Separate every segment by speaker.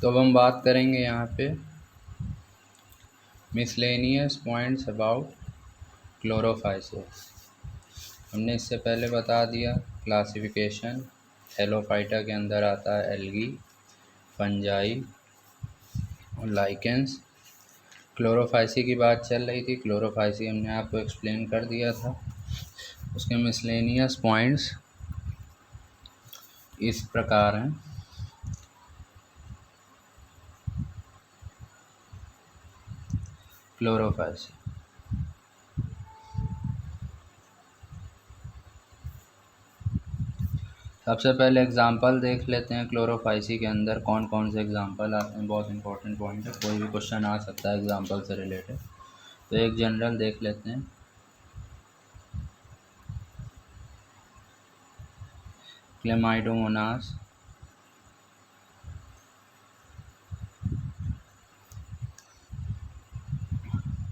Speaker 1: तो अब हम बात करेंगे यहाँ पे मिसलेनियस पॉइंट्स अबाउट क्लोरोफाइसिस। हमने इससे पहले बता दिया क्लासिफिकेशन। हेलोफाइटा के अंदर आता है एल्गी, फंजाई और लाइकेंस। क्लोरोफाइसी की बात चल रही थी, क्लोरोफाइसी हमने आपको एक्सप्लेन कर दिया था। उसके मिसलेनियस पॉइंट्स इस प्रकार हैं। क्लोरोफाइसी सबसे पहले एग्जाम्पल देख लेते हैं। क्लोरोफाइसी के अंदर कौन कौन से एग्जाम्पल आते हैं, बहुत इंपॉर्टेंट पॉइंट है, कोई भी क्वेश्चन आ सकता है एग्जाम्पल से रिलेटेड। तो एक जनरल देख लेते हैं। Chlamydomonas,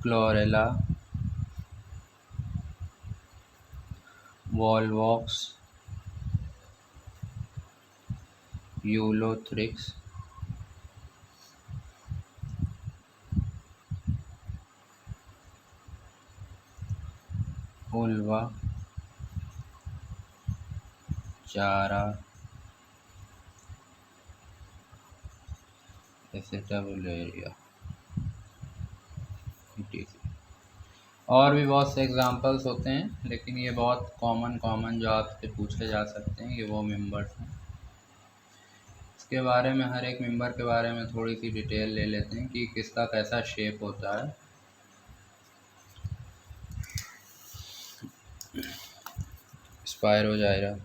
Speaker 1: chlorella, Volvox, Ulothrix, uvula, चारा, एसिटाबुलेरिया, और भी बहुत से एग्जाम्पल्स होते हैं, लेकिन ये बहुत कॉमन जो आपसे पूछे जा सकते हैं, ये वो मेंबर्स हैं। इसके बारे में, हर एक मेंबर के बारे में थोड़ी सी डिटेल ले लेते हैं कि किसका कैसा शेप होता है। स्पायरोजाइरा,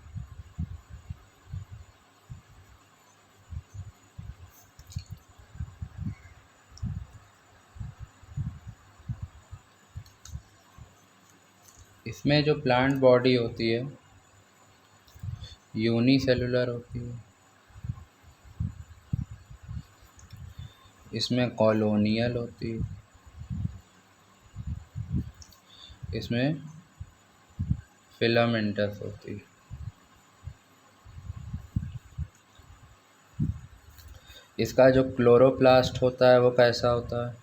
Speaker 1: इसमें जो प्लांट बॉडी होती है यूनिसेलुलर होती है। इसमें कॉलोनियल होती है। इसमें फिलामेंटस होती है। इसका जो क्लोरोप्लास्ट होता है वो कैसा होता है,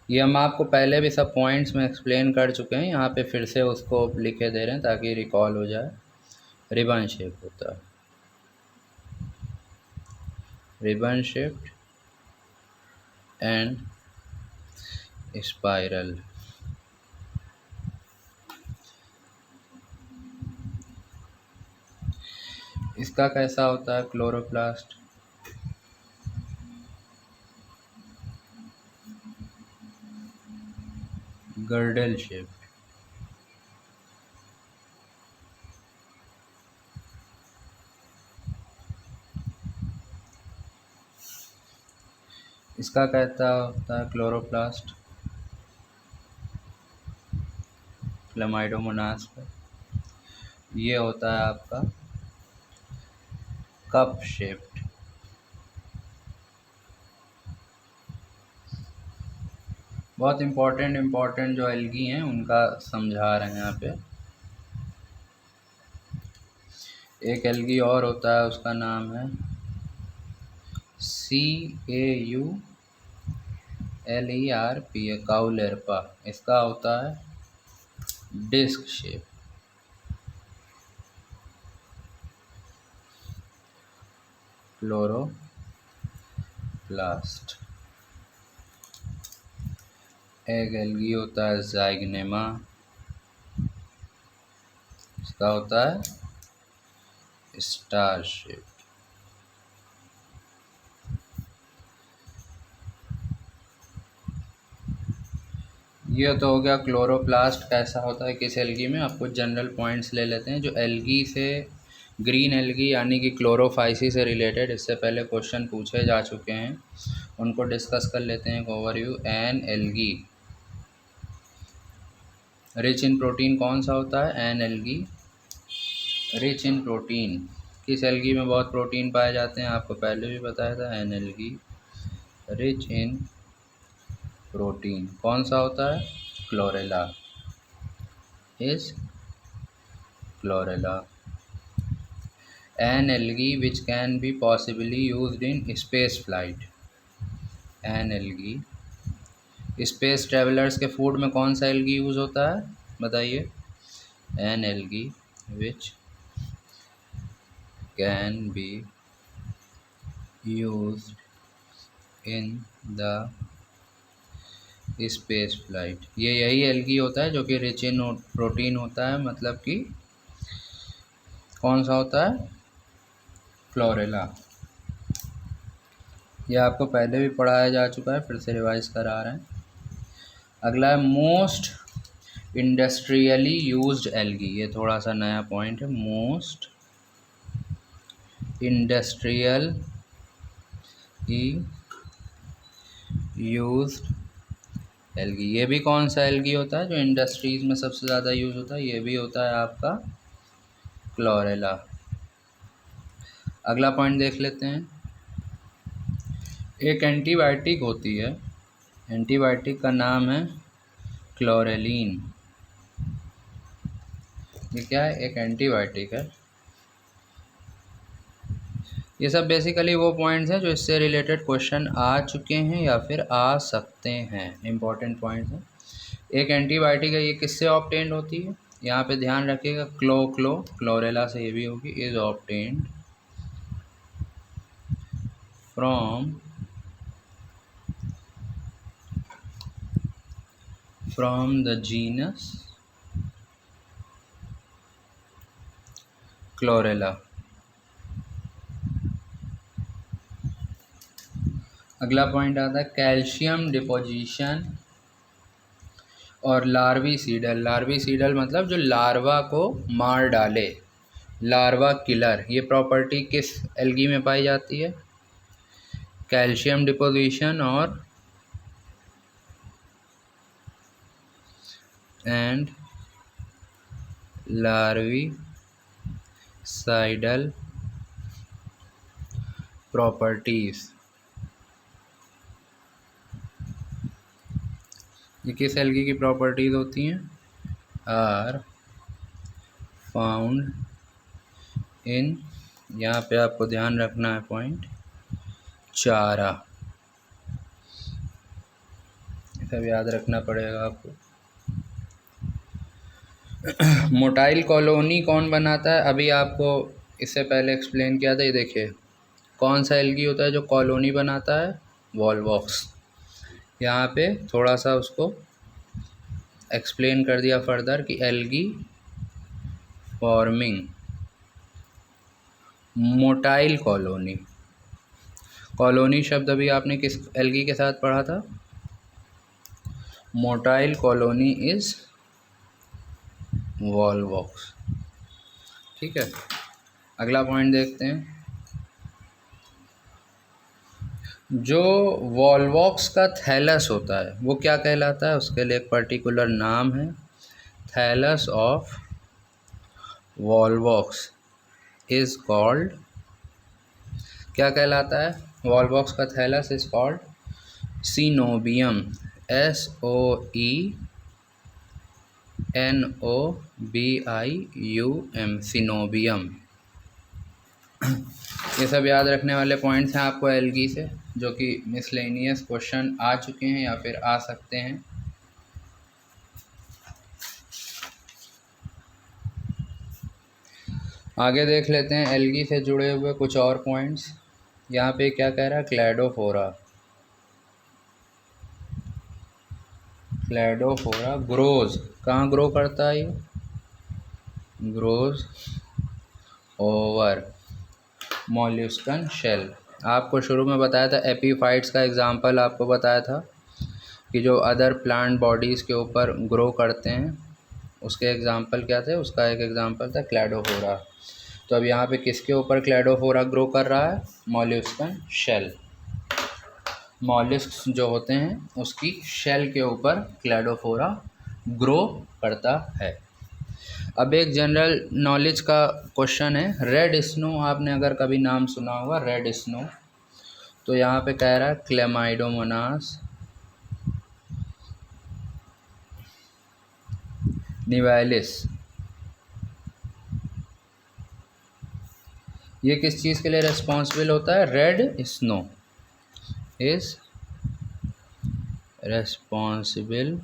Speaker 1: ये हम आपको पहले भी सब पॉइंट्स में एक्सप्लेन कर चुके हैं, यहाँ पे फिर से उसको लिखे दे रहे हैं ताकि रिकॉल हो जाए। रिबन शेप होता है, रिबन शेप्ड एंड स्पाइरल। इसका कैसा होता है क्लोरोप्लास्ट, गर्डल शेप। इसका कैसा होता है क्लोरोप्लास्ट, क्लेमाइडोमोनास का ये होता है आपका कप शेप्ड। बहुत इम्पोर्टेंट जो एल्गी हैं उनका समझा रहे हैं यहाँ पे। एक एल्गी और होता है, उसका नाम है CAULERPA, काउलेरपा। इसका होता है डिस्क शेप। क्लोरोप्लास्ट। एक एल्गी होता है ज़ाइगनेमा, इसका होता है स्टार शेप। ये तो हो गया क्लोरोप्लास्ट कैसा होता है किस एल्गी में। आप कुछ जनरल पॉइंट्स ले लेते हैं जो एल्गी से, ग्रीन एल्गी यानी कि क्लोरोफाइसी से रिलेटेड इससे पहले क्वेश्चन पूछे जा चुके हैं, उनको डिस्कस कर लेते हैं। एक overview. An algae rich in protein कौन सा होता है, an algae rich in protein. किस एल्गी में बहुत प्रोटीन पाए जाते हैं, आपको पहले भी बताया था, an algae rich in protein कौन सा होता है, क्लोरेला, इस chlorella. An algae which can be possibly used in space flight. An algae, space travellers के फूड में कौन सा एल्गी यूज़ होता है बताइए। An algae which can be used in the space flight. ये यही एल्गी होता है जो कि रिच इन प्रोटीन होता है, मतलब कि कौन सा होता है, क्लोरेला। ये आपको पहले भी पढ़ाया जा चुका है, फिर से रिवाइज करा रहे हैं। अगला है मोस्ट इंडस्ट्रियली यूज्ड एल्गी। ये थोड़ा सा नया पॉइंट है, मोस्ट इंडस्ट्रियल यूज्ड एल्गी। ये भी कौन सा एल्गी होता है जो इंडस्ट्रीज में सबसे ज़्यादा यूज होता है, ये भी होता है आपका क्लोरेला। अगला पॉइंट देख लेते हैं। एक एंटीबायोटिक होती है, एंटीबायोटिक का नाम है क्लोरेलिन। ये क्या है, एक एंटीबायोटिक है। ये सब बेसिकली वो पॉइंट्स हैं जो इससे रिलेटेड क्वेश्चन आ चुके हैं या फिर आ सकते हैं, इम्पॉर्टेंट पॉइंट्स हैं। एक एंटीबायोटिक है, ये किससे ऑब्टेन्ड होती है, यहाँ पे ध्यान रखिएगा, क्लोरेला से ये भी होगी, is obtained from the genus chlorella. अगला पॉइंट आता है कैल्शियम डिपोजिशन और लार्विसीडल। लार्विसीडल मतलब जो लार्वा को मार डाले, लार्वा किलर। ये प्रॉपर्टी किस एल्गी में पाई जाती है, कैल्शियम डिपोजिशन और एंड लार्विसाइडल प्रॉपर्टीज। ये किस एल्गी की प्रॉपर्टीज होती हैं, आर फाउंड इन, यहाँ पे आपको ध्यान रखना है पॉइंट, चारा। सब याद रखना पड़ेगा आपको। मोटाइल कॉलोनी कौन बनाता है, अभी आपको इससे पहले एक्सप्लेन किया था। ये देखिए कौन सा एल्गी होता है जो कॉलोनी बनाता है, वॉल्वॉक्स। यहाँ पे थोड़ा सा उसको एक्सप्लेन कर दिया फर्दर कि algae forming motile colony. Colony शब्द अभी आपने किस एल्गी के साथ पढ़ा था, मोटाइल कॉलोनी इज वॉल्वॉक्स। ठीक है, अगला पॉइंट देखते हैं। जो वॉल्वॉक्स का थैलस होता है वो क्या कहलाता है, उसके लिए एक पर्टिकुलर नाम है, thallus of volvox is called, क्या कहलाता है, वॉल्वॉक्स का thallus is called coenobium, SOENOBIUM, coenobium. ये सब याद रखने वाले पॉइंट्स हैं आपको एल्गी से, जो कि मिसलेनियस क्वेश्चन आ चुके हैं या फिर आ सकते हैं। आगे देख लेते हैं एल्गी से जुड़े हुए कुछ और पॉइंट्स। यहाँ पे क्या कह रहा है, क्लैडोफोरा। क्लैडोफोरा ग्रोज, कहाँ ग्रो करता है ये, ग्रोज ओवर मॉल्यूस्कन शेल। आपको शुरू में बताया था एपीफाइट्स का एग्जांपल आपको बताया था कि जो अदर प्लांट बॉडीज़ के ऊपर ग्रो करते हैं, उसके एग्जांपल क्या थे, उसका एक एग्जांपल था क्लैडोफोरा। तो अब यहाँ पे किसके ऊपर क्लैडोफोरा ग्रो कर रहा है, मॉल्यूस्कन शेल। मॉलिस्क जो होते हैं उसकी शेल के ऊपर क्लैडोफोरा ग्रो करता है। अब एक जनरल नॉलेज का क्वेश्चन है, रेड स्नो, आपने अगर कभी नाम सुना होगा रेड स्नो, तो यहाँ पे कह रहा है क्लेमाइडोमोनास निवालिस ये किस चीज़ के लिए रेस्पॉन्सिबल होता है? Red snow is responsible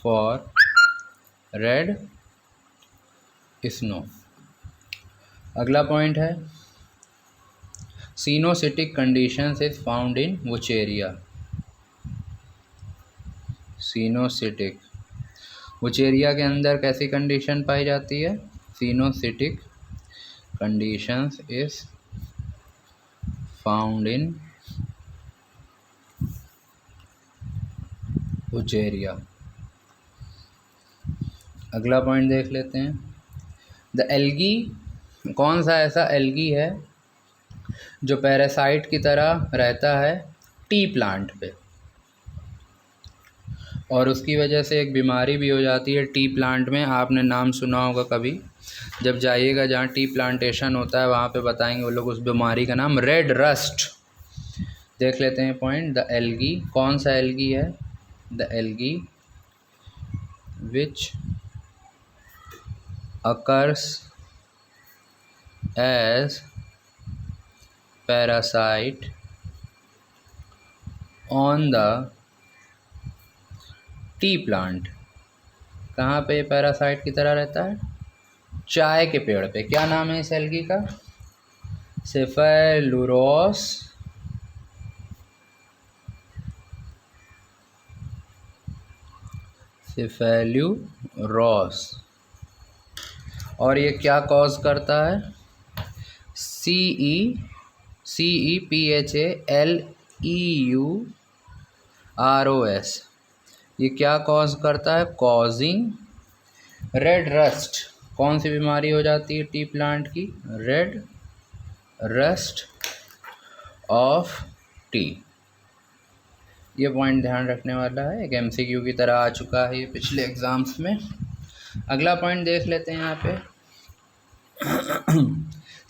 Speaker 1: for red snow. अगला पॉइंट है coenocytic conditions is found in which area? Coenocytic which area के अंदर कैसी कंडीशन पाई जाती है? Coenocytic conditions is found in which area. अगला पॉइंट देख लेते हैं। द एल्गी, कौन सा ऐसा एल्गी है जो पैरासाइट की तरह रहता है टी प्लांट पे, और उसकी वजह से एक बीमारी भी हो जाती है टी प्लांट में। आपने नाम सुना होगा कभी, जब जाइएगा जहाँ टी प्लांटेशन होता है वहाँ पे बताएंगे वो लोग उस बीमारी का नाम रेड रस्ट। देख लेते हैं पॉइंट। द एल्गी, कौन सा एल्गी है? The algae which occurs as parasite on the T plant. कहाँ पे पैरासाइट की तरह रहता है? चाय के पेड़ पे। क्या नाम है इस एल्गी का? सेफेलुरोस सेफेलुरोस। और ये क्या कॉज करता है? CEPHALEUROS। ये क्या कॉज करता है? Causing red rust. कौन सी बीमारी हो जाती है टी प्लांट की? Red rust of T. ये पॉइंट ध्यान रखने वाला है, एक MCQ की तरह आ चुका है ये पिछले एग्जाम्स में। अगला पॉइंट देख लेते हैं यहाँ पे।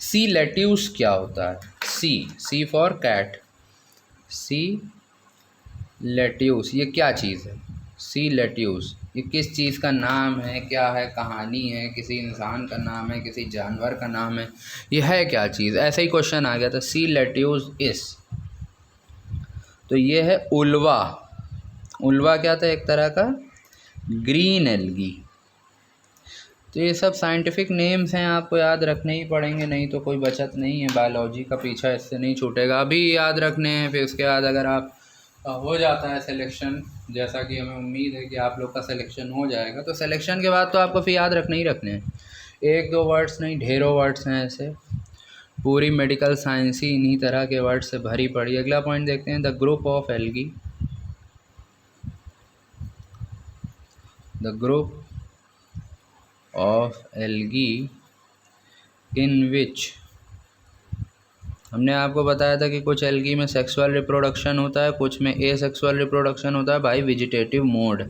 Speaker 1: सी लेट्यूस क्या होता है? सी फॉर कैट। सी लेट्यूस ये क्या चीज़ है? सी लेट्यूस ये किस चीज़ का नाम है? क्या है? कहानी है? किसी इंसान का नाम है? किसी जानवर का नाम है? ये है क्या चीज़? ऐसा ही क्वेश्चन आ गया था। सी लेट्यूस इस, तो ये है उल्वा। उल्वा क्या था? एक तरह का ग्रीन एल्गी। तो ये सब साइंटिफिक नेम्स हैं, आपको याद रखने ही पड़ेंगे, नहीं तो कोई बचत नहीं है। बायोलॉजी का पीछा इससे नहीं छूटेगा, अभी याद रखने हैं। फिर उसके बाद अगर आप हो जाता है सिलेक्शन, जैसा कि हमें उम्मीद है कि आप लोग का सिलेक्शन हो जाएगा, तो सिलेक्शन के बाद तो आपको फिर याद रखने ही रखने हैं। एक दो वर्ड्स नहीं, ढेरों वर्ड्स हैं ऐसे। पूरी मेडिकल साइंस ही इन्हीं तरह के वर्ड से भरी पड़ी। अगला पॉइंट देखते हैं। The group of algae, the group of algae in which, हमने आपको बताया था कि कुछ एल्गी में सेक्सुअल रिप्रोडक्शन होता है, कुछ में एसेक्सुअल रिप्रोडक्शन होता है बाय वेजिटेटिव मोड।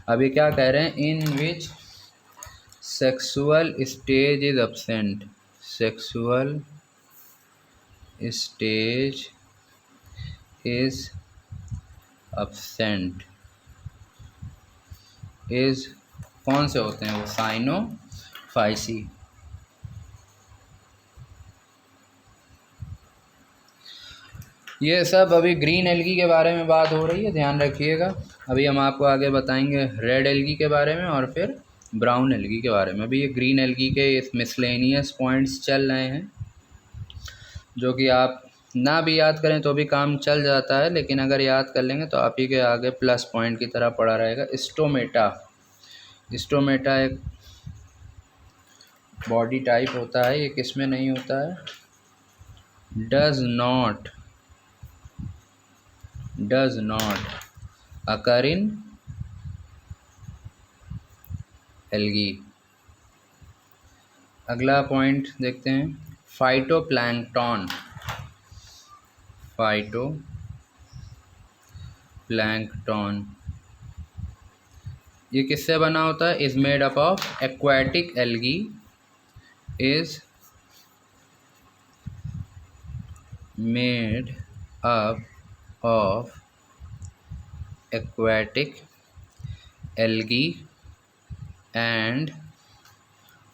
Speaker 1: अभी क्या कह रहे हैं? In which sexual stage is absent, sexual stage is absent. Is कौन से होते हैं वो? साइनोफाइसी। ये सब अभी ग्रीन एल्गी के बारे में बात हो रही है, ध्यान रखिएगा। अभी हम आपको आगे बताएंगे रेड एल्गी के बारे में और फिर ब्राउन एल्गी के बारे में। अभी ये ग्रीन एल्गी के इस मिसलेनियस पॉइंट्स चल रहे हैं, जो कि आप ना भी याद करें तो भी काम चल जाता है, लेकिन अगर याद कर लेंगे तो आप ही के आगे प्लस पॉइंट की तरह पड़ा रहेगा। स्टोमेटा, स्टोमेटा एक बॉडी टाइप होता है, ये किस में नहीं होता है? Does not occur in algae. अगला पॉइंट देखते हैं। फाइटोप्लैंक्टन, फाइटोप्लैंक्टन ये किससे बना होता है? Is made up of aquatic algae, is made up of aquatic algae and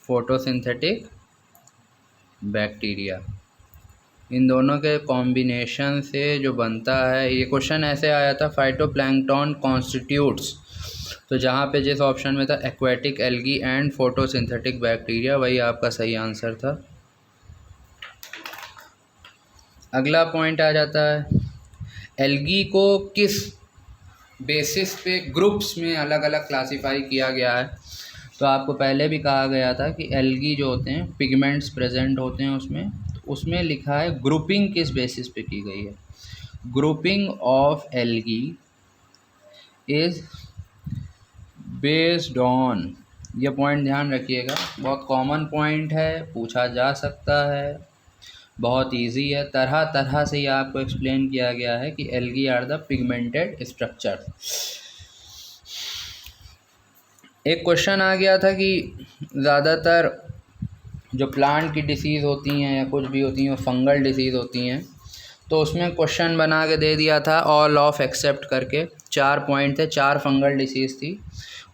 Speaker 1: photosynthetic bacteria. इन दोनों के कॉम्बिनेशन से जो बनता है, ये क्वेश्चन ऐसे आया था, फाइटोप्लैंक्टन कॉन्स्टिट्यूट्स, तो जहाँ पे जिस ऑप्शन में था aquatic algae and photosynthetic bacteria, वही आपका सही आंसर था। अगला पॉइंट आ जाता है, एल्गी को किस बेसिस पे ग्रुप्स में अलग अलग क्लासिफाई किया गया है। तो आपको पहले भी कहा गया था कि एल्गी जो होते हैं पिगमेंट्स प्रेजेंट होते हैं उसमें, तो उसमें लिखा है ग्रुपिंग किस बेसिस पे की गई है। Grouping of algae is based on, ये पॉइंट ध्यान रखिएगा, बहुत कॉमन पॉइंट है, पूछा जा सकता है, बहुत इजी है, तरह तरह से ये आपको एक्सप्लेन किया गया है कि algae are the pigmented structure. एक क्वेश्चन आ गया था कि ज़्यादातर जो प्लांट की डिसीज़ होती हैं या कुछ भी होती हैं फंगल डिसीज़ होती हैं, तो उसमें क्वेश्चन बना के दे दिया था ऑल ऑफ एक्सेप्ट करके, 4 पॉइंट थे, 4 फंगल डिसीज़ थी।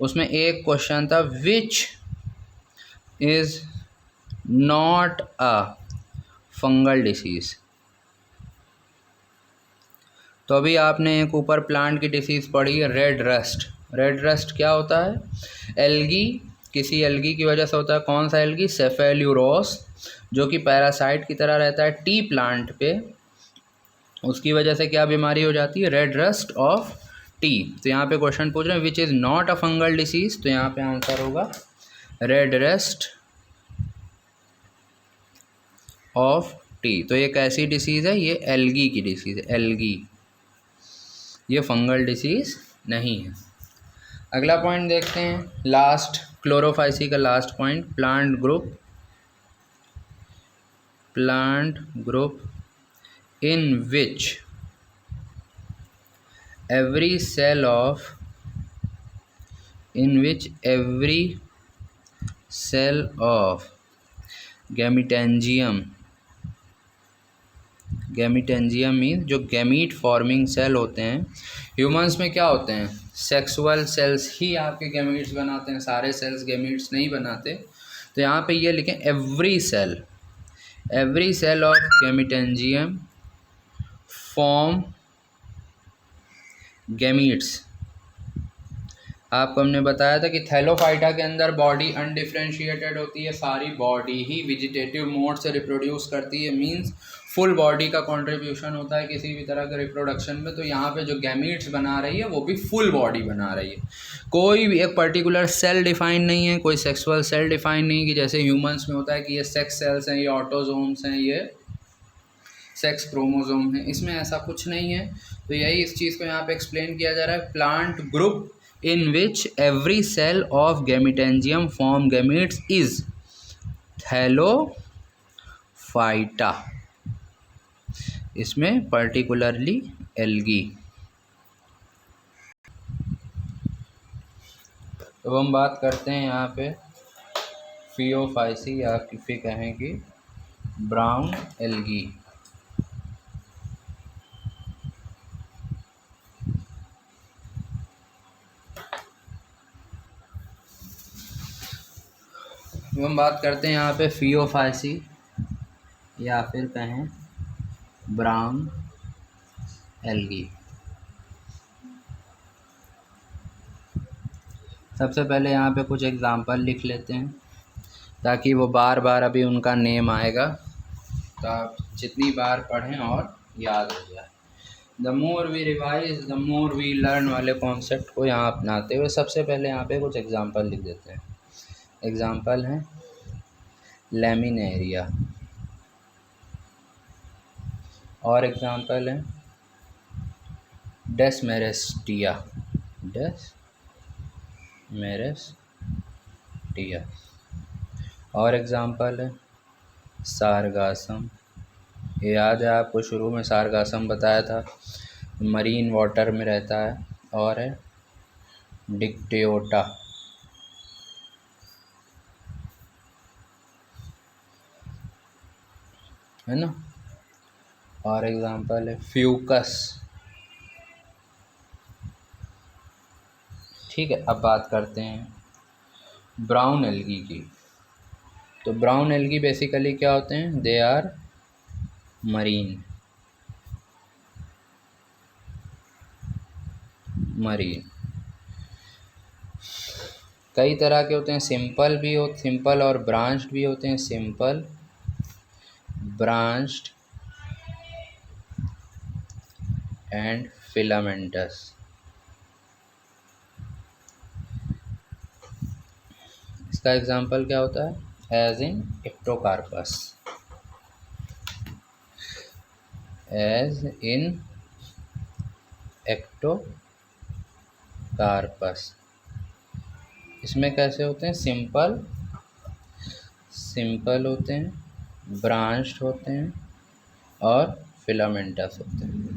Speaker 1: उसमें एक क्वेश्चन था which is not a fungal disease. तो अभी आपने एक ऊपर प्लांट की डिसीज़ पढ़ी है रेड रस्ट। रेड रस्ट क्या होता है, एल्गी, किसी एल्गी की वजह से होता है। कौन सा एल्गी, सेफेल्यूरोस, जो कि पैरासाइट की तरह रहता है टी प्लांट पे, उसकी वजह से क्या बीमारी हो जाती है, रेड रस्ट ऑफ टी। तो यहाँ पे क्वेश्चन पूछ रहे हैं which is not a fungal disease, तो यहाँ पे आंसर होगा रेड रस्ट ऑफ टी। तो ये कैसी डिसीज़ है, ये एल्गी की डिसीज़ है, एल्गी, ये फंगल डिसीज़ नहीं है। अगला पॉइंट देखते हैं, लास्ट क्लोरोफाइसी का last point, plant group in which every cell of gametangium means जो गैमीट फॉर्मिंग सेल होते हैं, ह्यूमंस में क्या होते हैं, सेक्सुअल सेल्स ही आपके गैमीट्स बनाते हैं, सारे सेल्स गैमीट्स नहीं बनाते। तो यहाँ पे ये लिखें every cell of gametangium form gametes. आपको हमने बताया था कि थैलोफाइटा के अंदर बॉडी अनडिफ्रेंशिएटेड होती है, सारी बॉडी ही वेजिटेटिव मोड से रिप्रोड्यूस करती है, मींस फुल बॉडी का कंट्रीब्यूशन होता है किसी भी तरह के रिप्रोडक्शन में। तो यहाँ पे जो गैमीट्स बना रही है वो भी फुल बॉडी बना रही है, कोई भी एक पर्टिकुलर सेल डिफाइन नहीं है, कोई सेक्सुअल सेल डिफाइन नहीं कि जैसे ह्यूमंस में होता है कि ये सेक्स सेल्स हैं, ये ऑटोजोम्स हैं, ये सेक्स क्रोमोजोम है, इसमें ऐसा कुछ नहीं है। तो यही इस चीज़ को यहाँ पे एक्सप्लेन किया जा रहा है, plant group in which every cell of गैमीटेंजियम form gametes is Thallophyta, इसमें पर्टिकुलरली एल्गी। तो हम बात करते हैं यहाँ पे फियोफाइसी, या फिर कहें कि ब्राउन एल्गी। हम बात करते हैं यहाँ पे फियोफाइसी या फिर कहें ब्राउन एल्गी। सबसे पहले यहाँ पे कुछ एग्जांपल लिख लेते हैं ताकि वो बार बार अभी उनका नेम आएगा तो आप जितनी बार पढ़ें और याद हो जाए। The more we revise the more we learn वाले कॉन्सेप्ट को यहाँ अपनाते हुए सबसे पहले यहाँ पे कुछ एग्जांपल लिख देते हैं। एग्जांपल हैं लैमिनेरिया, और एग्जांपल है डेस्मेरेस्टिया, और एग्जांपल है सारगासम। याद है आपको, शुरू में सारगासम बताया था, मरीन वाटर में रहता है। और है डिक्टियोटा, है ना। और एग्जांपल है फ्यूकस। ठीक है, अब बात करते हैं ब्राउन एल्गी की। तो ब्राउन एल्गी बेसिकली क्या होते हैं, दे आर मरीन। कई तरह के होते हैं, सिंपल और ब्रांच्ड भी होते हैं, सिंपल, ब्रांच्ड एंड फिलामेंटस। इसका एग्जांपल क्या होता है, as in ectocarpus, as in ectocarpus. इसमें कैसे होते हैं, सिंपल होते हैं, ब्रांच्ड होते हैं और फिलामेंटस होते हैं।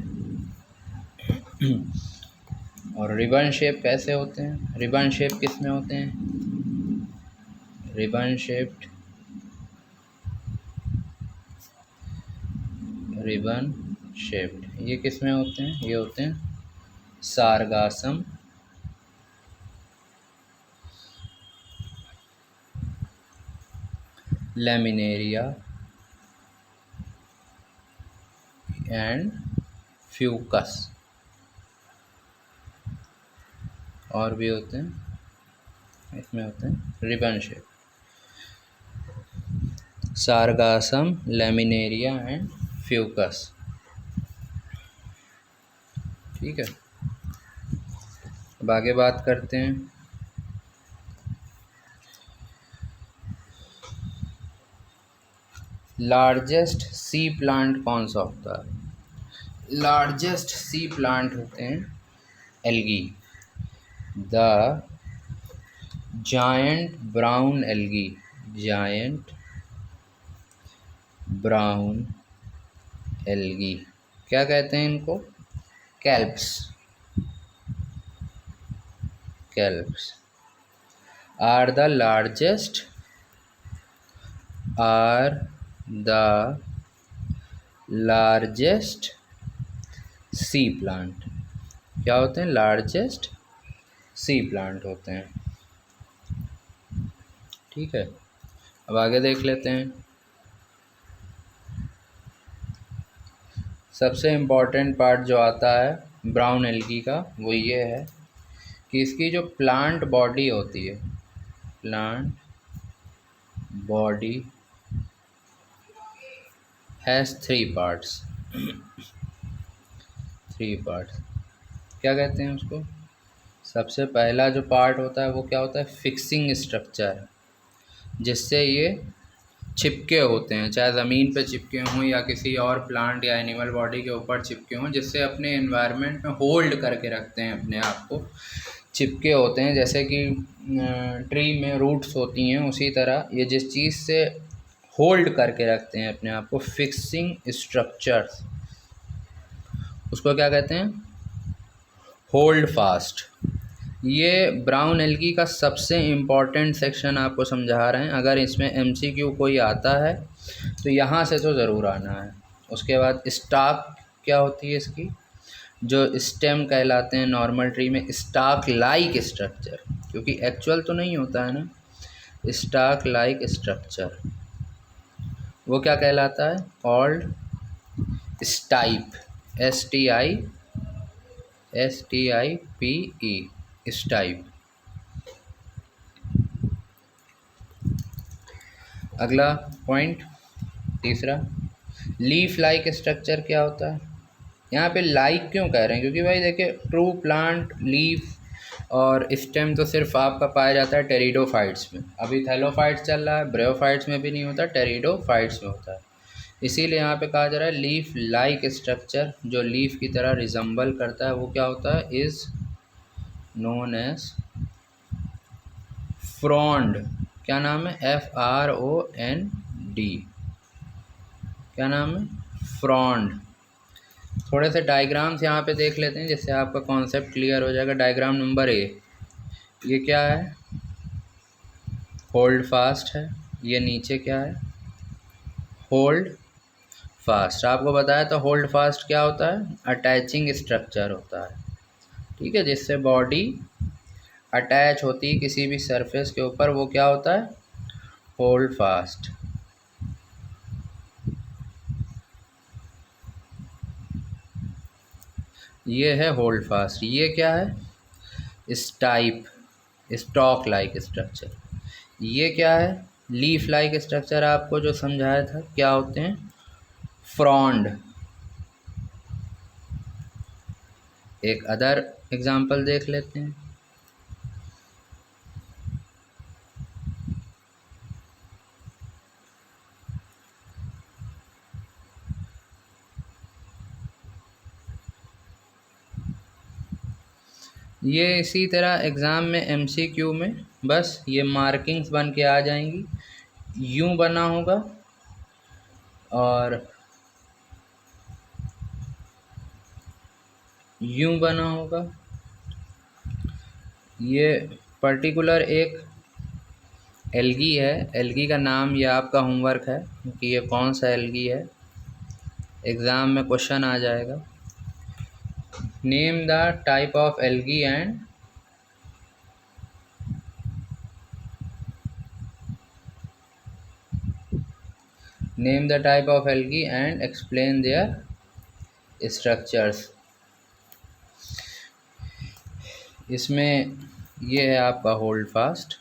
Speaker 1: और रिबन शेप कैसे होते हैं, रिबन शेप किस में होते हैं, रिबन शेप्ड ये किस में होते हैं, ये होते हैं सारगासम, लैमिनेरिया एंड फ्यूकस। और भी होते हैं, इसमें होते हैं ribbon shape, sargassum, laminaria and fucus. ठीक है, अब आगे बात करते हैं। लार्जेस्ट सी प्लांट कौन सा होता है, लार्जेस्ट सी प्लांट होते हैं algae, the giant brown algae, giant brown algae. क्या कहते हैं इनको, kelps, are the largest sea plant. क्या होते हैं, लार्जेस्ट सी प्लांट होते हैं। ठीक है, अब आगे देख लेते हैं। सबसे इम्पॉर्टेंट पार्ट जो आता है ब्राउन एल्गी का वो ये है कि इसकी जो प्लांट बॉडी होती है, plant body has 3 parts, 3 parts. क्या कहते हैं उसको, सबसे पहला जो पार्ट होता है वो क्या होता है, फिक्सिंग स्ट्रक्चर, जिससे ये चिपके होते हैं, चाहे ज़मीन पे चिपके हों या किसी और प्लांट या एनिमल बॉडी के ऊपर चिपके हों, जिससे अपने एनवायरनमेंट में होल्ड करके रखते हैं अपने आप को, चिपके होते हैं। जैसे कि ट्री में रूट्स होती हैं, उसी तरह ये जिस चीज़ से होल्ड करके रखते हैं अपने आप को, फिक्सिंग स्ट्रक्चर्स, उसको क्या कहते हैं, होल्ड फास्ट। ये ब्राउन एल्गी का सबसे इम्पॉर्टेंट सेक्शन आपको समझा रहे हैं। अगर इसमें MCQ कोई आता है तो यहाँ से तो ज़रूर आना है। उसके बाद स्टाक क्या होती है इसकी, जो स्टेम कहलाते हैं नॉर्मल ट्री में, स्टाक लाइक स्ट्रक्चर, क्योंकि एक्चुअल तो नहीं होता है ना, स्टाक लाइक स्ट्रक्चर वो क्या कहलाता है, कॉल्ड स्टाइप, STIPE, स्टाइप। अगला पॉइंट, तीसरा, लीफ लाइक स्ट्रक्चर क्या होता है। यहाँ पे लाइक क्यों कह रहे हैं, क्योंकि भाई देखिए ट्रू प्लांट लीफ और स्टेम तो सिर्फ आपका पाया जाता है टेरिडोफाइट्स में, अभी थैलोफाइट्स चल रहा है, ब्रेयोफाइट्स में भी नहीं होता, टेरिडोफाइट्स में होता है। इसीलिए यहाँ पे कहा जा रहा है लीफ लाइक स्ट्रक्चर, जो लीफ की तरह रिजम्बल करता है, वो क्या होता है, इज नोन एज फ्रॉन्ड। क्या नाम है, FROND, क्या नाम है, फ्रॉन्ड। थोड़े से डायग्राम्स यहाँ पे देख लेते हैं जिससे आपका कॉन्सेप्ट क्लियर हो जाएगा। डायग्राम नंबर A, ये क्या है, होल्ड फास्ट है, ये नीचे क्या है, होल्ड फास्ट। आपको बताया था होल्ड फास्ट क्या होता है, अटैचिंग स्ट्रक्चर होता है, ठीक है, जिससे बॉडी अटैच होती है किसी भी सरफेस के ऊपर, वो क्या होता है, होल्ड फास्ट, ये है होल्ड फास्ट। ये क्या है? इस टाइप स्टॉक लाइक स्ट्रक्चर। ये क्या है? Leaf like structure. आपको जो समझाया था क्या होते हैं? फ्रॉन्ड। एक अदर एग्जाम्पल देख लेते हैं। ये इसी तरह एग्ज़ाम में एमसीक्यू में बस ये मार्किंग्स बन के आ जाएंगी। यूं बना होगा और यूं बना होगा। ये पर्टिकुलर एक एल्गी है। एल्गी का नाम, ये आपका होमवर्क है कि ये कौन सा एल्गी है। एग्ज़ाम में क्वेश्चन आ जाएगा। Name the type of algae and name the type of algae and explain their structures. इसमें ये है आपका होल्ड फास्ट,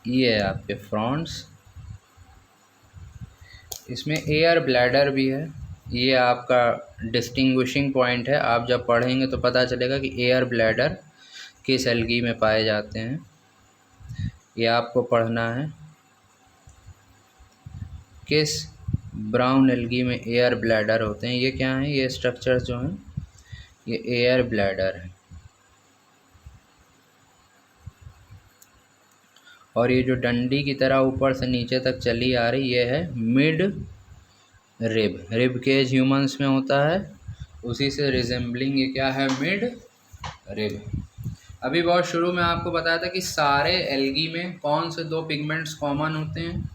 Speaker 1: ये है आपके फ्रॉन्ट्स, इसमें एयर ब्लैडर भी है। ये आपका डिस्टिंग्विशिंग पॉइंट है। आप जब पढ़ेंगे तो पता चलेगा कि एयर ब्लैडर किस एल्गी में पाए जाते हैं, ये आपको पढ़ना है। किस ब्राउन एल्गी में एयर ब्लैडर होते हैं। ये क्या हैं? ये स्ट्रक्चर्स जो हैं ये एयर ब्लैडर है। और ये जो डंडी की तरह ऊपर से नीचे तक चली आ रही, ये है mid rib. Rib cage humans में होता है, उसी से रिजेंबलिंग ये क्या है? Mid rib. अभी बहुत शुरू में आपको बताया था कि सारे एल्गी में कौन से दो पिगमेंट्स कॉमन होते हैं?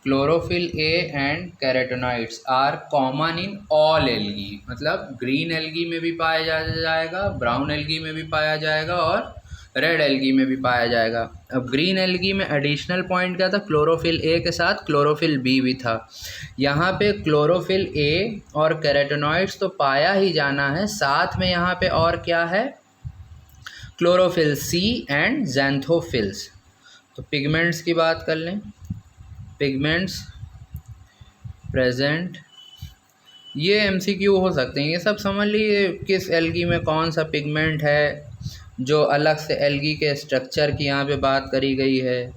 Speaker 1: Chlorophyll a and carotenoids are common in all algae. मतलब ग्रीन एल्गी में भी पाया जाएगा, ब्राउन एल्गी में भी पाया जाएगा और रेड एल्गी में भी पाया जाएगा। अब ग्रीन एल्गी में एडिशनल पॉइंट क्या था? क्लोरोफिल ए के साथ क्लोरोफिल बी भी था। यहाँ पे क्लोरोफिल ए और कैरोटीनॉइड्स तो पाया ही जाना है, साथ में यहाँ पे और क्या है? Chlorophyll c and xanthophylls. तो पिगमेंट्स की बात कर लें। पिगमेंट्स प्रेजेंट, ये एमसीक्यू हो सकते हैं। ये सब समझ लीजिए किस एल्गी में कौन सा पिगमेंट है, जो अलग से एल्गी के स्ट्रक्चर की यहाँ पे बात करी गई है।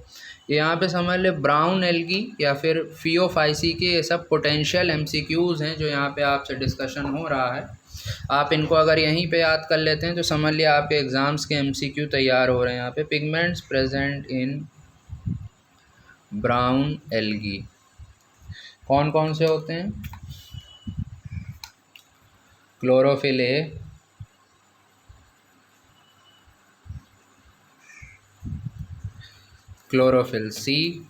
Speaker 1: यहाँ पे समझ ले ब्राउन एल्गी या फिर फियोफाइसी के, ये सब पोटेंशियल एमसीक्यूज़ हैं जो यहाँ पे आपसे डिस्कशन हो रहा है। आप इनको अगर यहीं पे याद कर लेते हैं तो समझ लिया आपके एग्ज़ाम्स के एमसीक्यू तैयार हो रहे हैं। यहाँ पे pigments present in brown algae कौन कौन से होते हैं? Chlorophyll a, chlorophyll c,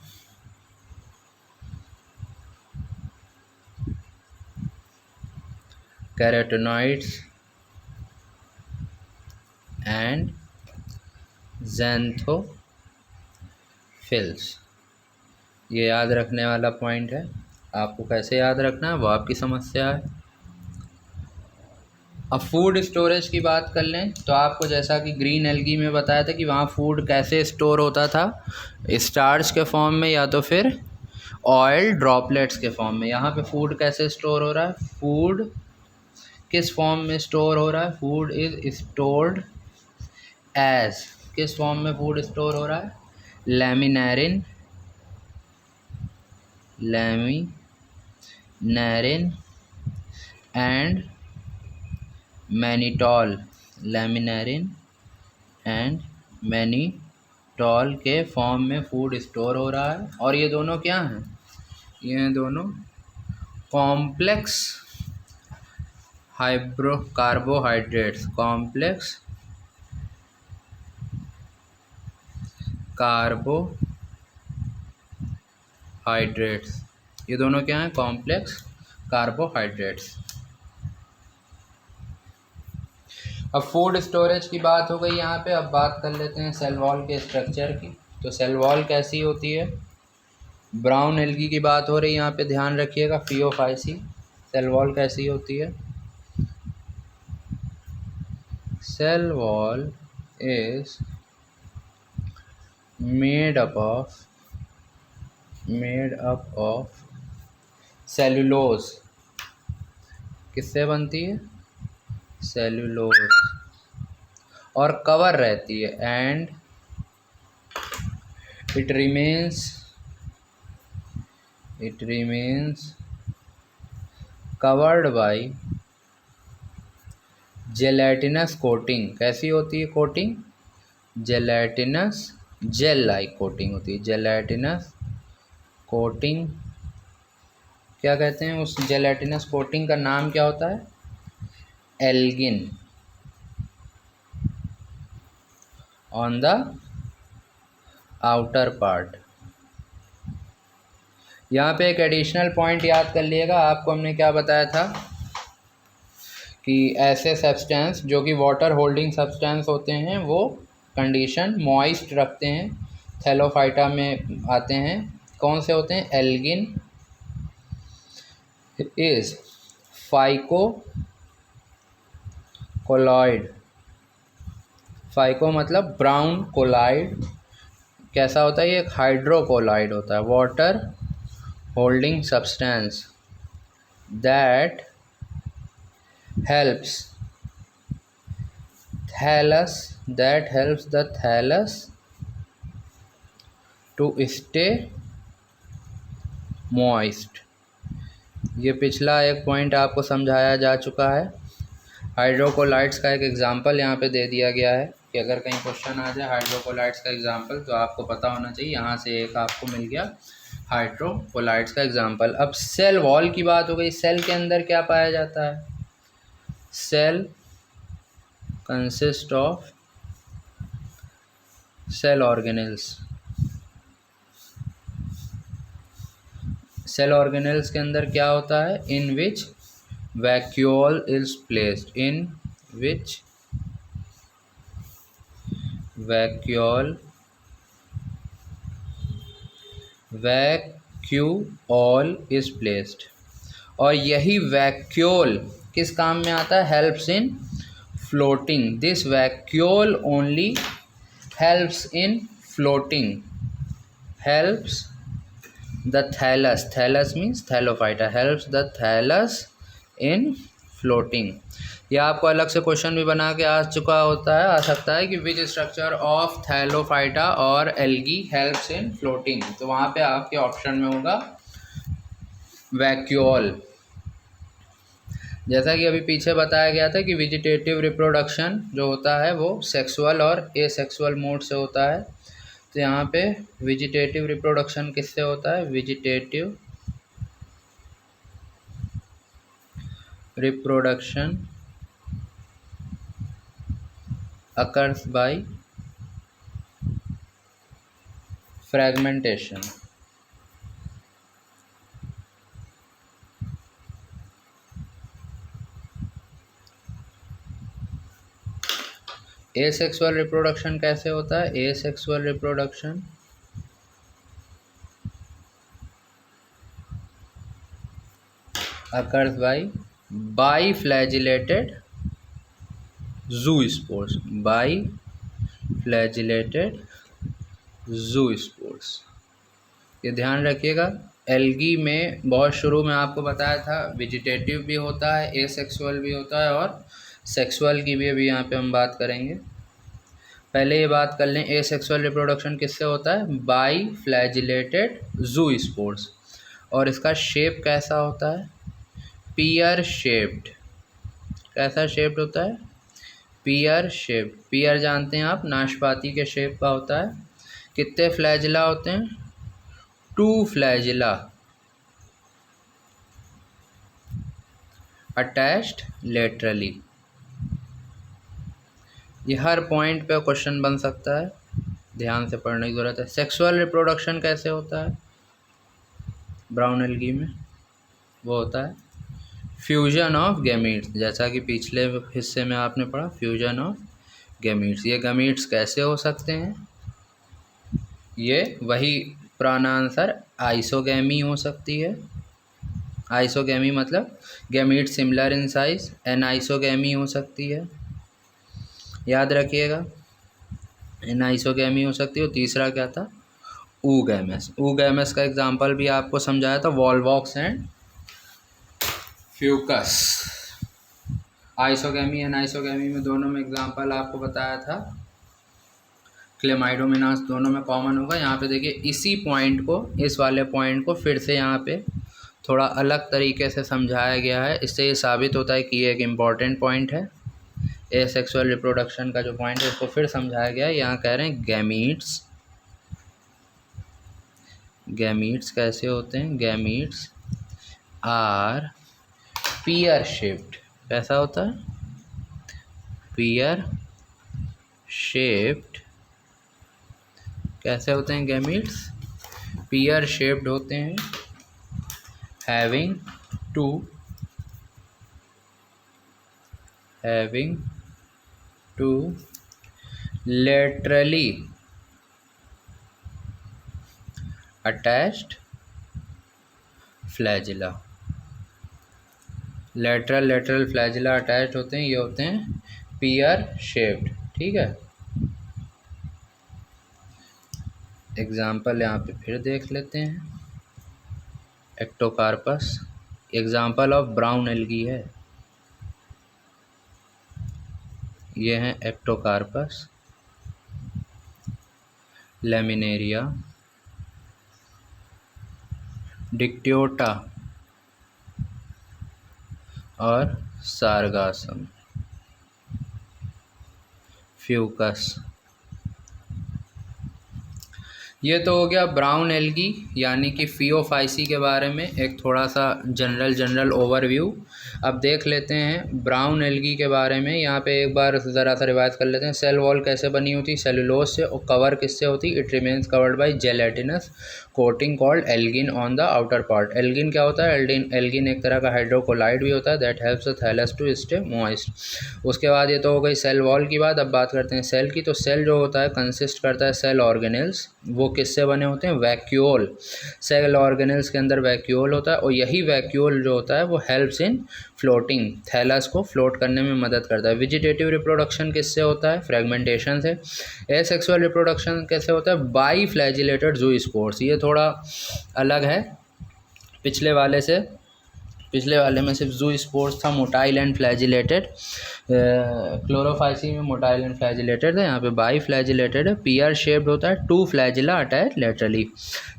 Speaker 1: carotenoids and xanthophylls. ये याद रखने वाला पॉइंट है। आपको कैसे याद रखना है वो आपकी समस्या है। अब फूड स्टोरेज की बात कर लें तो आपको जैसा कि ग्रीन एल्गी में बताया था कि वहाँ फूड कैसे स्टोर होता था, स्टार्च के फॉर्म में या तो फिर ऑयल ड्रॉपलेट्स के फॉर्म में। यहाँ पे फूड कैसे स्टोर हो रहा है? फूड किस फॉर्म में स्टोर हो रहा है? फूड इज स्टोर्ड एज, किस फॉर्म में फूड स्टोर हो रहा है? लैमिनेरिन, लैमिनेरिन एंड मैनिटॉल। लैमिनेरिन एंड मैनिटॉल के फॉर्म में फूड स्टोर हो रहा है। और ये दोनों क्या हैं? ये दोनों कॉम्प्लेक्स कार्बोहाइड्रेट्स, कॉम्प्लेक्स कार्बोहाइड्रेट्स। ये दोनों क्या हैं? Complex carbohydrates. अब फूड स्टोरेज की बात हो गई यहाँ पे। अब बात कर लेते हैं सेल वॉल के स्ट्रक्चर की। तो सेल वॉल कैसी होती है? ब्राउन एल्गी की बात हो रही है यहाँ पे, ध्यान रखिएगा, फियोफाइसी। सेल वॉल कैसी होती है? Cell wall is made up of cellulose. किससे बनती है? सेलुलोज। और कवर रहती है, and it remains covered by gelatinous coating. कैसी होती है coating? Gelatinous, gel like coating होती है। जेलेटिनस कोटिंग, क्या कहते हैं उस जेलेटिनस कोटिंग का नाम क्या होता है? Algin on the outer part. यहाँ पे एक एडिशनल पॉइंट याद कर लिएगा, आपको हमने क्या बताया था कि ऐसे सब्सटेंस जो कि वाटर होल्डिंग सब्सटेंस होते हैं वो कंडीशन मॉइस्ट रखते हैं, थैलोफाइटा में आते हैं। कौन से होते हैं? Algin is phyco colloid. Phyco मतलब ब्राउन, कोलाइड कैसा होता है? ये एक हाइड्रोकोलाइड होता है, water holding substance that helps the thallus to stay moist। ये पिछला एक पॉइंट आपको समझाया जा चुका है। हाइड्रोकोलाइड्स का एक एग्जांपल यहाँ पे दे दिया गया है कि अगर कहीं क्वेश्चन आ जाए हाइड्रोकोलाइड्स का एग्जांपल तो आपको पता होना चाहिए। यहाँ से एक आपको मिल गया हाइड्रोकोलाइड्स का एग्जांपल। अब सेल वॉल की बात हो गई, सेल के अंदर क्या पाया जाता है? Cell consist of cell organelles. Cell organelles के अंदर क्या होता है? In which vacuole is placed, in which vacuole is placed. और यही वैक्यूल किस काम में आता है? Helps in floating. This vacuole only helps in floating, helps the thallus, thallus means thallophyta, helps the thallus in floating. यह आपको अलग से क्वेश्चन भी बना के आ सकता है कि विच स्ट्रक्चर ऑफ थैलोफाइटा और एल्गी हेल्प्स इन फ्लोटिंग। तो वहाँ पे आपके ऑप्शन में होगा वैक्यूल। जैसा कि अभी पीछे बताया गया था कि वेजिटेटिव रिप्रोडक्शन जो होता है वो सेक्सुअल और एसेक्सुअल मोड से होता है। तो यहाँ पे वेजिटेटिव रिप्रोडक्शन किससे होता है? Vegetative reproduction occurs by fragmentation। Asexual reproduction कैसे होता है? Asexual reproduction occurs by biflagellated zoospores, biflagellated zoospores। ये ध्यान रखिएगा। एल्गी में बहुत शुरू में आपको बताया था वेजिटेटिव भी होता है, एसेक्सुअल भी होता है और सेक्सुअल की भी अभी यहाँ पे हम बात करेंगे। पहले ये बात कर लें एसेक्सुअल रिप्रोडक्शन किससे होता है? बाइफ्लैजिलेटेड ज़ूस्पोर्स। और इसका शेप कैसा होता है? Pear shaped. कैसा शेप्ड होता है? Pear shaped. पियर जानते हैं आप, नाशपाती के शेप का होता है। कितने फ्लैजिला होते हैं? 2 फ्लैजिला अटैच्ड लेटरली। ये हर पॉइंट पे क्वेश्चन बन सकता है, ध्यान से पढ़ने की ज़रूरत है। सेक्सुअल रिप्रोडक्शन कैसे होता है ब्राउन एल्गी में? वो होता है फ्यूजन ऑफ गैमीट्स। जैसा कि पिछले हिस्से में आपने पढ़ा, फ्यूजन ऑफ गैमीट्स। ये गैमीट्स कैसे हो सकते हैं? ये वही पुराना आंसर आइसोगैमी हो सकती है। आइसोगैमी मतलब gamete similar in size, anisogamy हो सकती है, याद रखिएगा, एन आइसोगैमी हो सकती है। और तीसरा क्या था, ऊगैमस। ऊगैमस का एग्जांपल भी आपको समझाया था, Volvox and Fucus. Isogamy anisogamy में दोनों में एग्जांपल आपको बताया था। क्लेमाइडोमिनास दोनों में कॉमन होगा। यहाँ पे देखिए इसी पॉइंट को, इस वाले पॉइंट को फिर से यहाँ पे थोड़ा अलग तरीके से समझाया गया है। इससे ये साबित होता है कि ये एक इम्पॉर्टेंट पॉइंट है। एसेक्सुअल रिप्रोडक्शन का जो पॉइंट है इसको फिर समझाया गया है। यहाँ कह रहे हैं गैमीट्स, गैमीट्स कैसे होते हैं, गैमीट्स आर पीयर शेप्ड। कैसा होता है, पीयर शेप्ड। कैसे होते हैं गैमीट्स, पीयर शेप्ड होते हैं, having two laterally attached flagella। Lateral flagella attached होते हैं, ये होते हैं पीयर शेप्ड। ठीक है, एग्जाम्पल यहाँ पे फिर देख लेते हैं। Ectocarpus example of brown algae है, ये हैं एक्टोकार्पस, लेमिनेरिया, डिक्टियोटा और सारगासम, फ्यूकस। ये तो हो गया ब्राउन एल्गी यानी कि फियोफाइसी के बारे में एक थोड़ा सा जनरल ओवरव्यू। अब देख लेते हैं ब्राउन एल्गी के बारे में। यहाँ पे एक बार ज़रा सा रिवाइज कर लेते हैं। सेल वॉल कैसे बनी होती, सेलुलोज से, और कवर किससे होती, it remains covered by gelatinous coating called algin on the outer part. Algin क्या होता है, एल्गिन एक तरह का हाइड्रोकोलाइड भी होता है that helps the thallus to stay moist. उसके बाद ये तो हो गई सेल वॉल की बात। अब बात करते हैं सेल की। तो सेल जो होता है कंसिस्ट करता है सेल ऑर्गेनेल्स। वो किससे बने होते हैं, वैक्यूल। सेल ऑर्गेनेल्स के अंदर वैक्यूल होता है, और यही वैक्यूल जो होता है वो हेल्प्स इन फ्लोटिंग, थैलस को फ्लोट करने में मदद करता है। वेजिटेटिव रिप्रोडक्शन किससे होता है, फ्रेगमेंटेशन से। एसेक्सुअल रिप्रोडक्शन कैसे होता है, बाई फ्लैजिलेटेड ज़ूस्पोर्स। ये थोड़ा अलग है पिछले वाले से। पिछले वाले में सिर्फ जू स्पोर्स था, मोटाइल एंड फ्लैजिलेटेड। क्लोरोफाइसी में मोटाइल एंड फ्लैजिलेटेड था, यहाँ पे बाई फ्लैजिलेटेड है। पीयर शेप्ड होता है, two flagella attach laterally.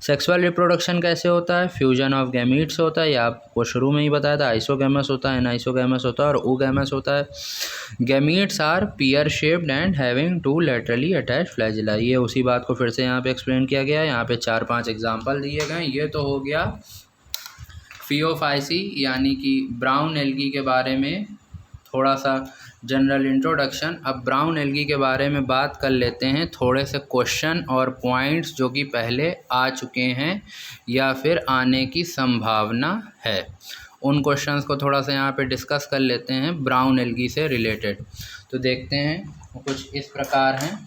Speaker 1: Sexual reproduction कैसे होता है, फ्यूजन ऑफ गैमीट्स होता है, ये आपको शुरू में ही बताया था। आइसोगैमस होता है, एनाइसोगैमस होता है और oogamous होता है। Gametes are pear shaped and having two laterally attach flagella. ये उसी बात को फिर से यहाँ पे एक्सप्लेन किया गया है। यहाँ पे 4-5 एग्जाम्पल दिए गए। ये तो हो गया फियोफाइसी यानी कि ब्राउन एल्गी के बारे में थोड़ा सा जनरल इंट्रोडक्शन। अब ब्राउन एल्गी के बारे में बात कर लेते हैं, थोड़े से क्वेश्चन और पॉइंट्स जो कि पहले आ चुके हैं या फिर आने की संभावना है। उन क्वेश्चंस को थोड़ा सा यहाँ पे डिस्कस कर लेते हैं ब्राउन एल्गी से रिलेटेड। तो देखते हैं, कुछ इस प्रकार हैं,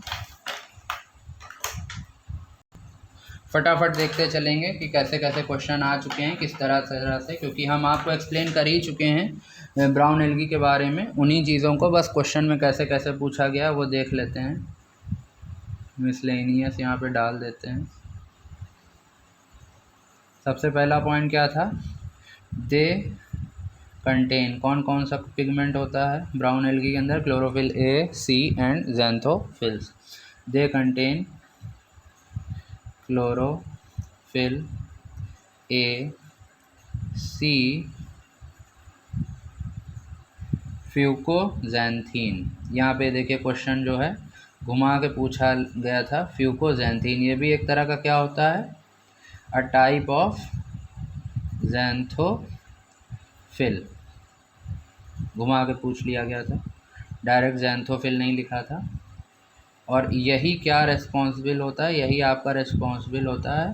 Speaker 1: फटाफट देखते चलेंगे कि कैसे कैसे क्वेश्चन आ चुके हैं, किस तरह से, क्योंकि हम आपको एक्सप्लेन कर ही चुके हैं ब्राउन एल्गी के बारे में। उन्हीं चीज़ों को बस क्वेश्चन में कैसे कैसे पूछा गया वो देख लेते हैं। मिसलेनियस यहाँ पे डाल देते हैं। सबसे पहला पॉइंट क्या था, दे कंटेन, कौन कौन सा पिगमेंट होता है ब्राउन एल्गी के अंदर, chlorophyll a, c and xanthophylls. They contain chlorophyll a, c, fucoxanthin. यहाँ पे देखिए क्वेश्चन जो है घुमा के पूछा गया था, फ्यूकोजैंथीन ये भी एक तरह का क्या होता है, अ टाइप ऑफ ज़ैंथोफिल। घुमा के पूछ लिया गया था, डायरेक्ट ज़ैंथोफिल नहीं लिखा था। और यही क्या रिस्पॉन्सिबल होता है, यही आपका रिस्पॉन्सिबल होता है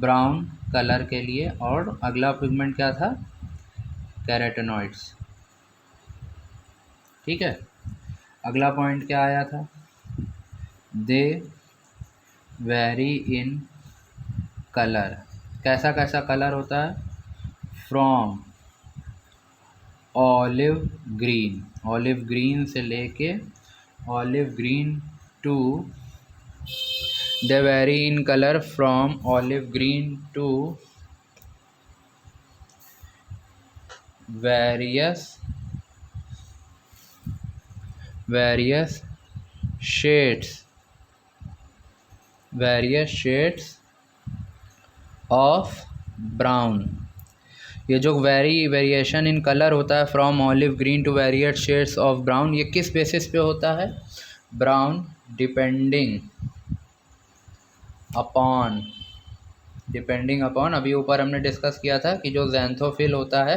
Speaker 1: ब्राउन कलर के लिए। और अगला पिगमेंट क्या था, कैरोटेनॉइड्स। ठीक है, अगला पॉइंट क्या आया था, दे वेरी इन कलर। कैसा कैसा कलर होता है? From olive green, olive green से लेके olive green to, they vary in colour from olive green to various shades of brown. ये जो वेरिएशन इन कलर होता है from olive green to various shades of brown, ये किस basis पे होता है? ब्राउन डिपेंडिंग अपॉन अभी ऊपर हमने डिस्कस किया था कि जो ज़ैंथोफिल होता है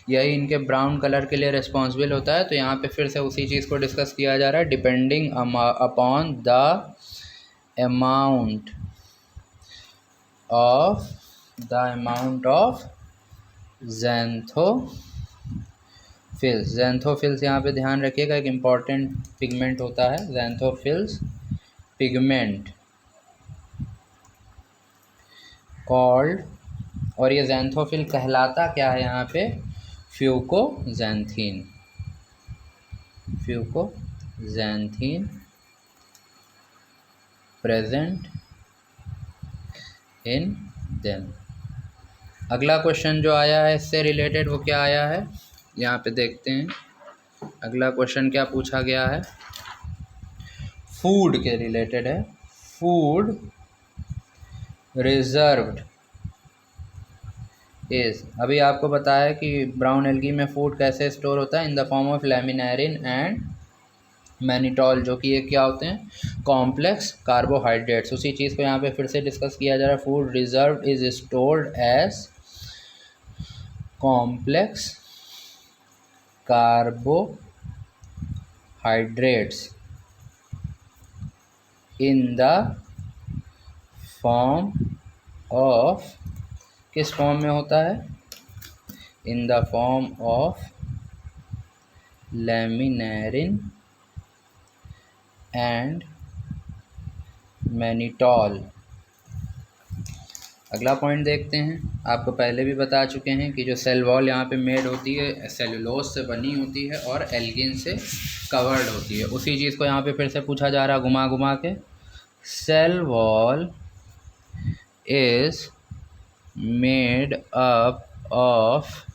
Speaker 1: यही इनके ब्राउन कलर के लिए रिस्पॉन्सिबल होता है। तो यहाँ पे फिर से उसी चीज़ को डिस्कस किया जा रहा है, depending upon the amount of xanthophylls यहाँ पे ध्यान रखिएगा, एक इम्पॉर्टेंट पिगमेंट होता है ज़ैंथोफिल्स पिगमेंट कॉल्ड, और ये ज़ैंथोफिल कहलाता क्या है यहाँ पे? फ्यूकोज़ैंथीन प्रेजेंट इन देम। अगला क्वेश्चन जो आया है इससे रिलेटेड वो क्या आया है, यहाँ पे देखते हैं। अगला क्वेश्चन क्या पूछा गया है? फूड के रिलेटेड है। फूड रिजर्व्ड इज, अभी आपको बताया कि ब्राउन एल्गी में फूड कैसे स्टोर होता है? In the form of laminarin and mannitol, जो कि ये क्या होते हैं? Complex carbohydrates. उसी चीज़ को यहाँ पे फिर से डिस्कस किया जा रहा है। Food reserve is stored as complex carbohydrates in the form of, किस फॉर्म में होता है? In the form of laminarin and mannitol. अगला पॉइंट देखते हैं। आपको पहले भी बता चुके हैं कि जो सेल वॉल यहाँ पे मेड होती है सेलुलोज से बनी होती है और एल्गिन से कवर्ड होती है। उसी चीज़ को यहाँ पे फिर से पूछा जा रहा है घुमा घुमा के। Cell wall is made up of,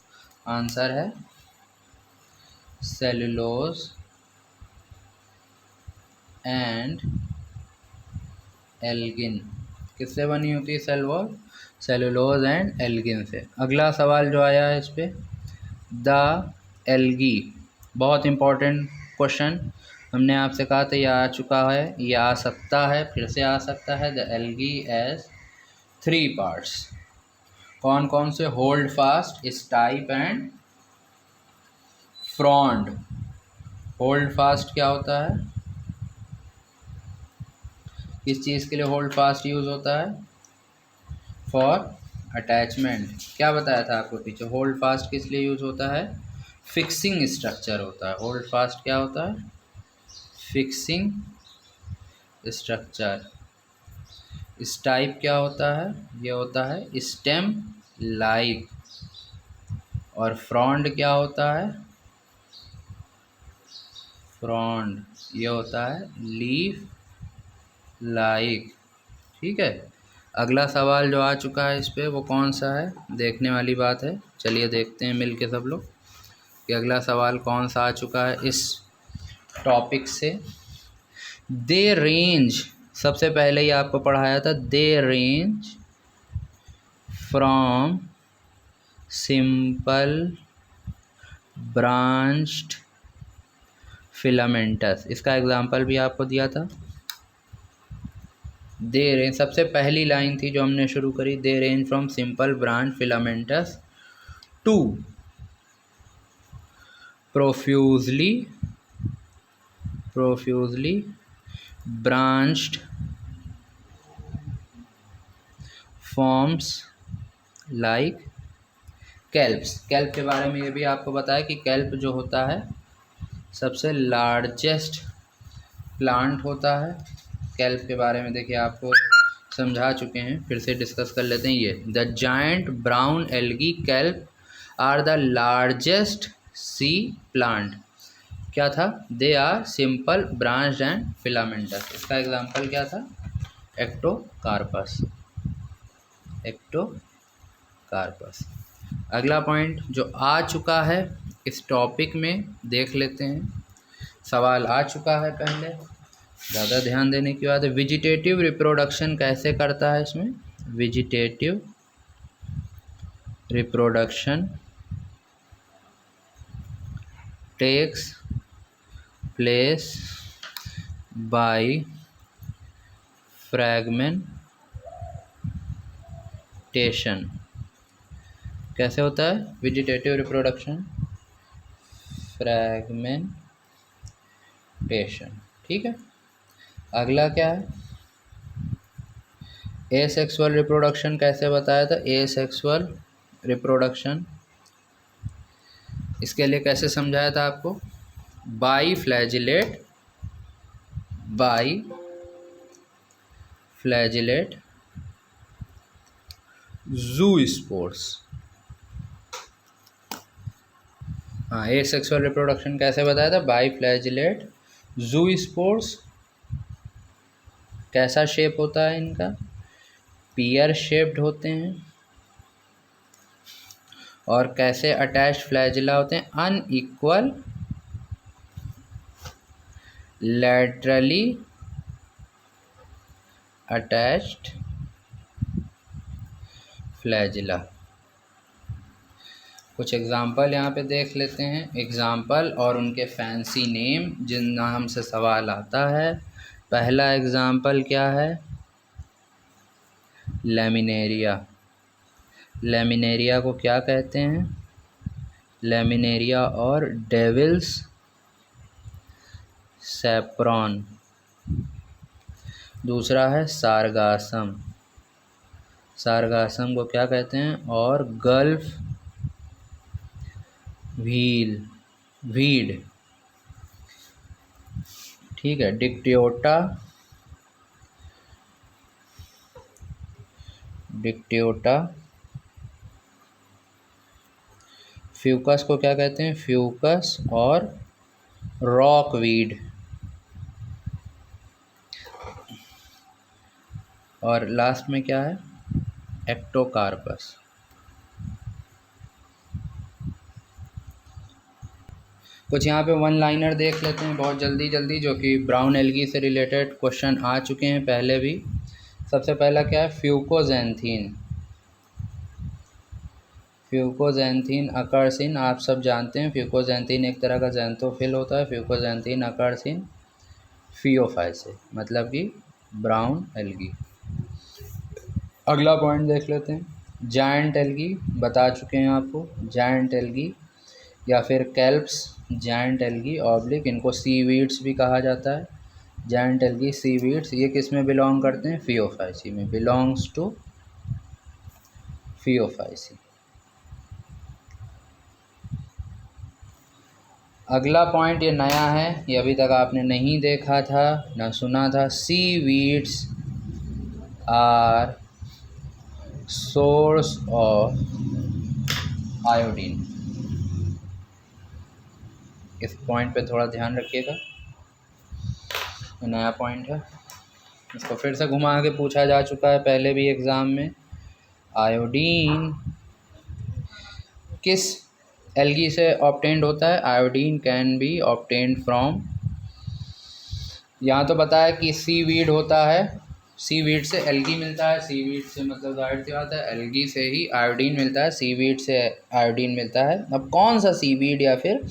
Speaker 1: answer है सेलुलोज एंड एल्गिन। किससे बनी होती है cell wall? Cellulose and algin से। अगला सवाल जो आया है इस पे, द एल्गी, बहुत इम्पोर्टेंट क्वेश्चन, हमने आपसे कहा था ये आ चुका है, ये आ सकता है, फिर से आ सकता है। The algae as 3 parts. कौन कौन से? Holdfast, stipe and frond. Holdfast क्या होता है? किस चीज़ के लिए होल्ड फास्ट यूज़ होता है? For attachment. क्या बताया था आपको पीछे? होल्ड फास्ट किस लिए यूज़ होता है? फिक्सिंग स्ट्रक्चर होता है। होल्ड फास्ट क्या होता है? Fixing structure. स्टाइप क्या होता है? ये होता है स्टेम लाइक। और फ्रॉन्ड क्या होता है? फ्रॉन्ड ये होता है लीफ लाइक। ठीक है। अगला सवाल जो आ चुका है इस पे वो कौन सा है? देखने वाली बात है, चलिए देखते हैं मिल के सब लोग कि अगला सवाल कौन सा आ चुका है इस टॉपिक से। दे रेंज, सबसे पहले ही आपको पढ़ाया था, they range from simple branched filamentous. इसका एग्जाम्पल भी आपको दिया था। दे रेंज, सबसे पहली लाइन थी जो हमने शुरू करी, they range from simple branch filamentous to profusely branched forms like kelps. Kelp के बारे में ये भी आपको बताया कि कैल्प जो होता है सबसे लार्जेस्ट प्लांट होता है। कैल्प के बारे में देखिए आपको समझा चुके हैं, फिर से डिस्कस कर लेते हैं। ये the giant brown algae kelp are the largest sea plant. क्या था? They are simple branch and filamentous. इसका एग्जांपल क्या था? एक्टोकार्पस। एक्टोकार्पस। अगला पॉइंट जो आ चुका है इस टॉपिक में, देख लेते हैं। सवाल आ चुका है पहले, ज़्यादा ध्यान देने की बात है। वेजिटेटिव रिप्रोडक्शन कैसे करता है इसमें? Vegetative reproduction takes place by fragmentation. कैसे होता है वेजिटेटिव रिप्रोडक्शन? फ्रैगमेंटेशन। ठीक है। अगला क्या है? एसेक्सुअल रिप्रोडक्शन कैसे बताया था? एसेक्सुअल रिप्रोडक्शन, इसके लिए कैसे समझाया था आपको? बाईफ्लैजिलेट ज़ूस्पोर्स। हाँ, एसेक्सुअल रिप्रोडक्शन कैसे बताया था? बाईफ्लैजिलेट ज़ूस्पोर्स। कैसा शेप होता है इनका? पियर शेप्ड होते हैं। और कैसे अटैच्ड फ्लैजिला होते हैं? Unequal laterally attached flagella. कुछ एग्जाम्पल यहाँ पे देख लेते हैं। एग्जाम्पल और उनके फैंसी नेम जिन नाम से सवाल आता है। पहला एग्जाम्पल क्या है? लैमिनेरिया। लैमिनेरिया को क्या कहते हैं? लैमिनेरिया और डेविल्स सैप्रॉन। दूसरा है सारगासम। सारगासम को क्या कहते हैं? और गल्फ वीड। ठीक है। डिक्टियोटा फ्यूकस को क्या कहते हैं? फ्यूकस और रॉकवीड। और लास्ट में क्या है? एक्टोकार्पस। कुछ यहाँ पे वन लाइनर देख लेते हैं बहुत जल्दी जो कि ब्राउन एल्गी से रिलेटेड क्वेश्चन आ चुके हैं पहले भी। सबसे पहला क्या है? फ्यूकोजैंथीन अकर्स इन, आप सब जानते हैं फ्यूकोजैंथीन एक तरह का जैंथोफिल होता है। फ्यूकोजैंथीन अकर्स इन फियोफाइसे, मतलब कि ब्राउन एल्गी। अगला पॉइंट देख लेते हैं। जायंट एल्गी बता चुके हैं आपको। जायंट एल्गी या फिर कैल्प्स जायंट एल्गी ऑब्लिक, इनको सीवीड्स भी कहा जाता है। जायंट एल्गी सीवीड्स, ये किस में बिलोंग करते हैं? फियोफाइसी में। Belongs to Phaeophyceae. अगला पॉइंट ये नया है, ये अभी तक आपने नहीं देखा था ना सुना था। Seaweeds are source of iodine. इस पॉइंट पे थोड़ा ध्यान रखिएगा, नया पॉइंट है। इसको फिर से घुमा के पूछा जा चुका है पहले भी एग्ज़ाम में। आयोडीन किस एल्गी से ऑब्टेन्ड होता है? Iodine can be obtained from, यहाँ तो बताया कि सीवीड होता है, सीवीड से एल्गी मिलता है। सीवीड से मतलब जाहिर सी बात है एल्गी से ही आयोडीन मिलता है, सीवीड से आयोडीन मिलता है। अब कौन सा सीवीड या फिर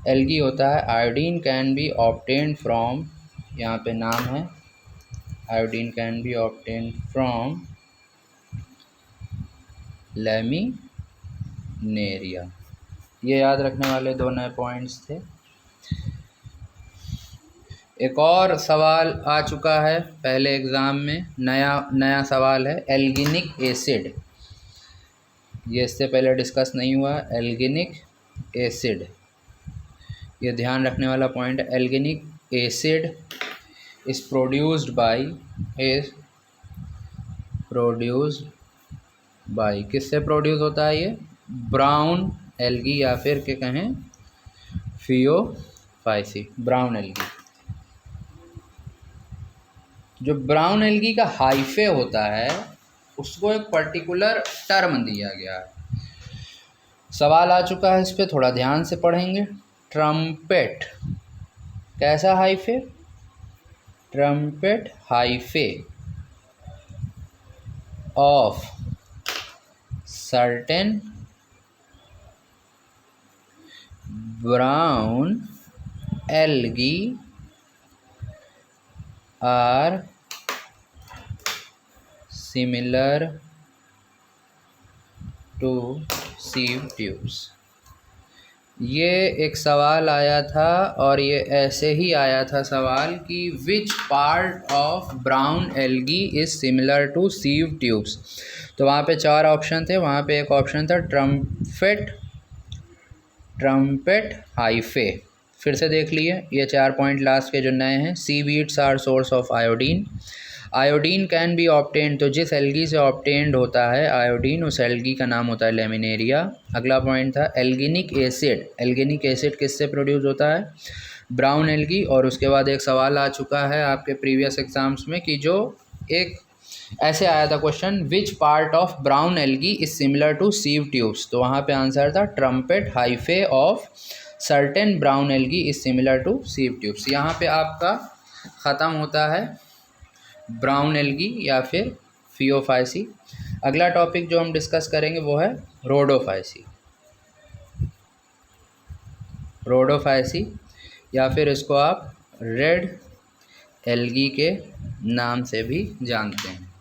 Speaker 1: एल्गी होता है? Iodine can be obtained from, यहाँ पे नाम है, iodine can be obtained from laminaria. ये याद रखने वाले दो नए पॉइंट्स थे। एक और सवाल आ चुका है पहले एग्ज़ाम में, नया सवाल है। एल्गिनिक एसिड, ये इससे पहले डिस्कस नहीं हुआ। एल्गिनिक एसिड, ये ध्यान रखने वाला पॉइंट है। Alginic acid is produced by produced by, किससे प्रोड्यूस होता है ये? ब्राउन एल्गी या फिर क्या कहें फियोफाइसी, ब्राउन एल्गी। जो ब्राउन एल्गी का हाइफे होता है उसको एक पर्टिकुलर टर्म दिया गया है। सवाल आ चुका है, इस पे थोड़ा ध्यान से पढ़ेंगे। ट्रम्पेट कैसा hyphae? Trumpet hyphae of certain brown algae are similar to sieve tubes. ये एक सवाल आया था और ये ऐसे ही आया था सवाल कि which part of brown algae is similar to sieve tubes. तो वहाँ पे 4 ऑप्शन थे, वहाँ पे एक ऑप्शन था ट्रम्पेट हाइफे। फिर से देख लिए ये 4 पॉइंट लास्ट के जो नए हैं। Seaweeds are source of iodine. Iodine can be obtained, तो जिस एल्गी से ऑब्टेन्ड होता है आयोडीन उस एल्गी का नाम होता है लेमिनेरिया। अगला पॉइंट था एल्गिनिक एसिड। एल्गिनिक एसिड किससे प्रोड्यूस होता है? Brown algae. और उसके बाद एक सवाल आ चुका है आपके प्रीवियस एग्जाम्स में कि जो एक ऐसे आया था question, which part of brown algae is similar to sieve tubes. तो वहाँ पे आंसर था trumpet hyphae of certain brown algae is similar to sieve tubes. यहाँ पे आपका ख़त्म होता है ब्राउन एल्गी या फिर फियोफाइसी। अगला टॉपिक जो हम डिस्कस करेंगे वो है रोडोफाइसी। रोडोफाइसी या फिर इसको आप रेड एल्गी के नाम से भी जानते हैं।